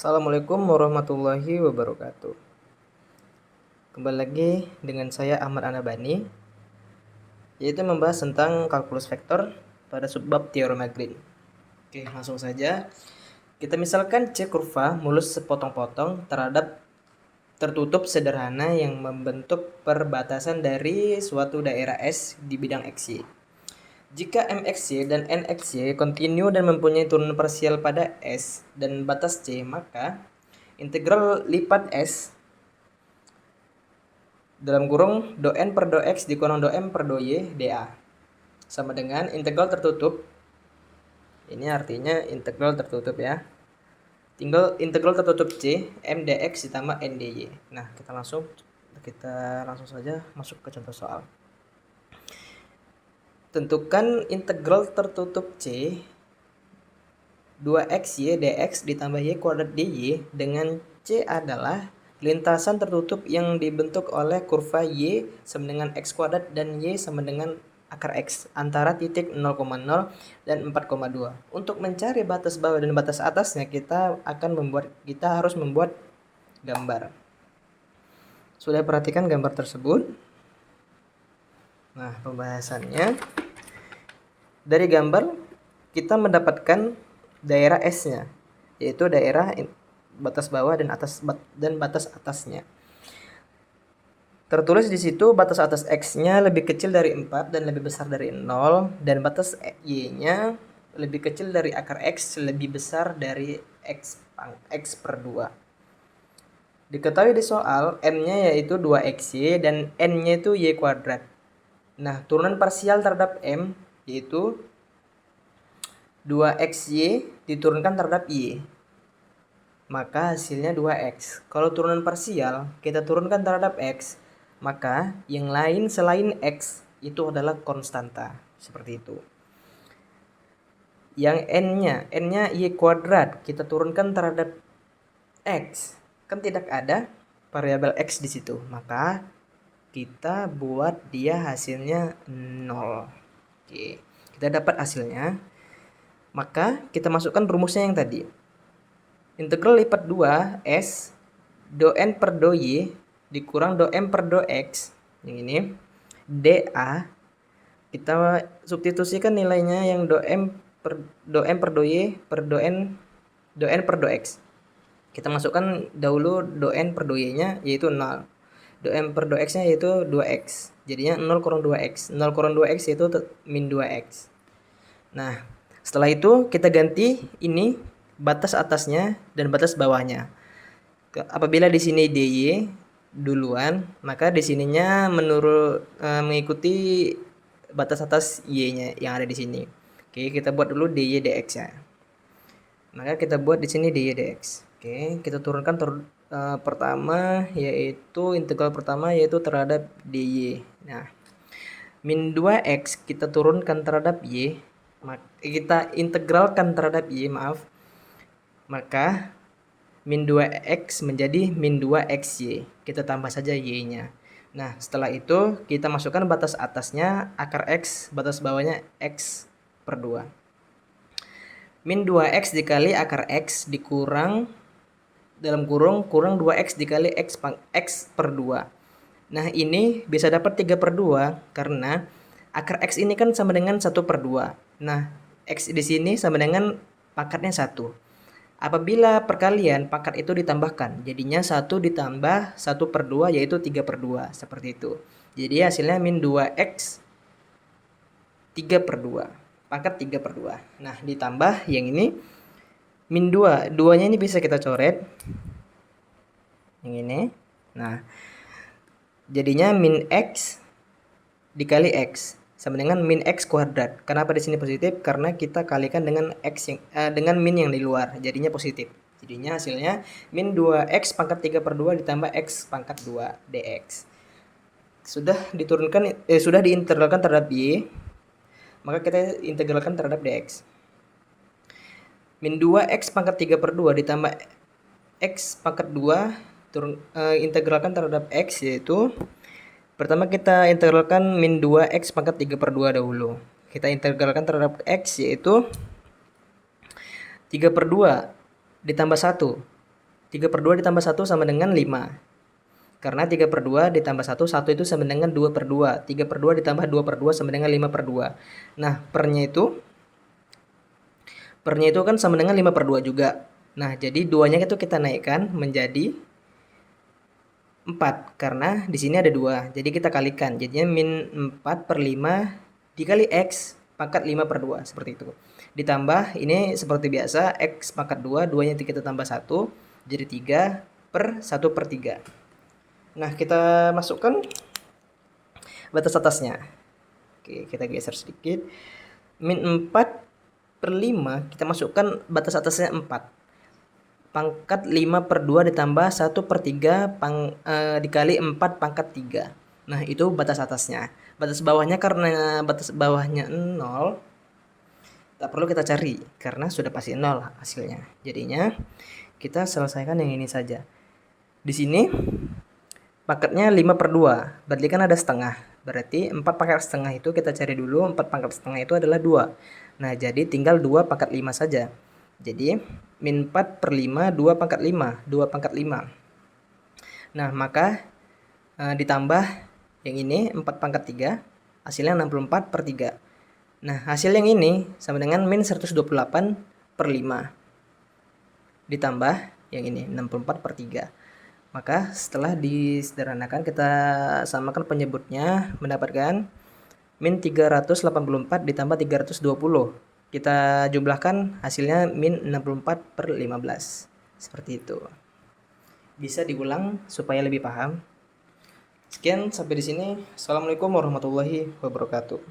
Assalamualaikum warahmatullahi wabarakatuh. Kembali lagi dengan saya Ahmad Anabani, yaitu membahas tentang kalkulus vektor pada subbab teorema Green. Oke, langsung saja. Kita misalkan C kurva mulus sepotong-potong tertutup sederhana yang membentuk perbatasan dari suatu daerah S di bidang XY. Jika MXY dan NXY kontinu dan mempunyai turunan parsial pada S dan batas C, maka integral lipat S dalam kurung do n per do x dikurang do m per do y dA sama dengan integral tertutup. Ini artinya integral tertutup ya. Tinggal integral tertutup C m dx ditambah n dy. Nah, kita langsung saja masuk ke contoh soal. Tentukan integral tertutup C 2xy dx ditambah y kuadrat dy dengan C adalah lintasan tertutup yang dibentuk oleh kurva y sama dengan x kuadrat dan y sama dengan akar x antara titik 0,0 dan 4,2. Untuk mencari batas bawah dan batas atasnya kita harus membuat gambar. Sudah perhatikan gambar tersebut? Nah, pembahasannya dari gambar kita mendapatkan daerah S-nya, yaitu daerah batas bawah dan batas atasnya. Tertulis di situ batas atas X-nya lebih kecil dari 4 dan lebih besar dari 0, dan batas Y-nya lebih kecil dari akar X lebih besar dari X per 2. Diketahui di soal M-nya yaitu 2XY dan N-nya itu Y kuadrat. Nah, turunan parsial terhadap M yaitu 2XY diturunkan terhadap Y. Maka hasilnya 2x. Kalau turunan parsial kita turunkan terhadap x, maka yang lain selain x itu adalah konstanta. Seperti itu. Yang n-nya y kuadrat kita turunkan terhadap x. Kan tidak ada variabel x di situ. Maka kita buat dia hasilnya 0. Oke, kita dapat hasilnya. Maka kita masukkan rumusnya yang tadi. Integral lipat 2 S do n per do y dikurang do m per do x, yang ini dA, kita substitusikan nilainya yang do m per do y per do n per do x. Kita masukkan dahulu do n per do y nya yaitu 0, do m per do x nya yaitu 2x, jadinya 0 kurang 2x. 0 kurang 2x yaitu min 2x. Nah, setelah itu kita ganti ini batas atasnya dan batas bawahnya. Apabila di sini dy duluan, maka di sininya mengikuti batas atas y-nya yang ada di sini. Oke, kita buat dulu dy dx ya. Maka kita buat di sini dy dx. Oke, kita turunkan pertama yaitu integral pertama yaitu terhadap dy. Nah, min 2x kita turunkan terhadap y, kita integralkan terhadap y, maka min 2x menjadi min 2xy. Kita tambah saja y-nya. Nah, setelah itu kita masukkan batas atasnya akar x, batas bawahnya x per 2. Min 2x dikali akar x dikurang dalam kurung 2x dikali x per 2. Nah, ini bisa dapat 3 per 2 karena akar x ini kan sama dengan 1 per 2. Nah, x di sini sama dengan pangkatnya 1. Apabila perkalian, pangkat itu ditambahkan. Jadinya 1 ditambah 1 per 2 yaitu 3 per 2. Seperti itu. Jadi hasilnya min 2x 3 per 2. Pangkat 3 per 2. Nah, ditambah yang ini min 2. 2-nya ini bisa kita coret. Yang ini. Nah, jadinya min x dikali x sama dengan min x kuadrat. Kenapa di sini positif? Karena kita kalikan dengan x dengan min yang di luar, jadinya positif. Jadinya hasilnya min 2x pangkat 3 per 2 ditambah x pangkat 2 dx. Sudah diintegralkan terhadap y, maka kita integralkan terhadap dx. Min 2x pangkat 3 per 2 ditambah x pangkat 2 integralkan terhadap x, yaitu pertama kita integralkan min 2x pangkat 3 per 2 dahulu. Kita integralkan terhadap x yaitu 3 per 2 ditambah 1 3/2 ditambah 1 sama dengan 5. Karena 3/2 ditambah 1, 1 itu sama dengan 2/2. 3/2 ditambah 2/2 sama dengan 5/2. Nah, pernya itu kan sama dengan 5/2 juga. Nah, jadi 2-nya itu kita naikkan menjadi 4, karena di sini ada 2. Jadi kita kalikan. Jadinya min 4/5 dikali X pangkat 5/2, seperti itu. Ditambah, ini seperti biasa, X pangkat 2, 2-nya kita tambah 1, jadi 3/1/3. Nah, kita masukkan batas atasnya. Oke, kita geser sedikit. Min 4/5, kita masukkan batas atasnya 4. Pangkat 5/2 ditambah 1/3 dikali 4 pangkat 3. Nah, itu batas atasnya. Batas bawahnya, karena batas bawahnya 0, tak perlu kita cari, karena sudah pasti 0 hasilnya. Jadinya, kita selesaikan yang ini saja. Di sini, pangkatnya 5/2, berarti kan ada setengah. Berarti 4 pangkat setengah itu kita cari dulu, 4 pangkat setengah itu adalah 2. Nah, jadi tinggal 2 pangkat 5 saja. Jadi, min 4/5, 2 pangkat 5, 2 pangkat 5. Nah, maka ditambah yang ini, 4 pangkat 3, hasilnya 64/3. Nah, hasil yang ini sama dengan min 128/5. Ditambah yang ini, 64/3. Maka setelah disederhanakan, kita samakan penyebutnya, mendapatkan min 384 ditambah 320. Kita jumlahkan, hasilnya min 64/15. Seperti itu. Bisa diulang supaya lebih paham. Sekian, sampai di sini. Assalamualaikum warahmatullahi wabarakatuh.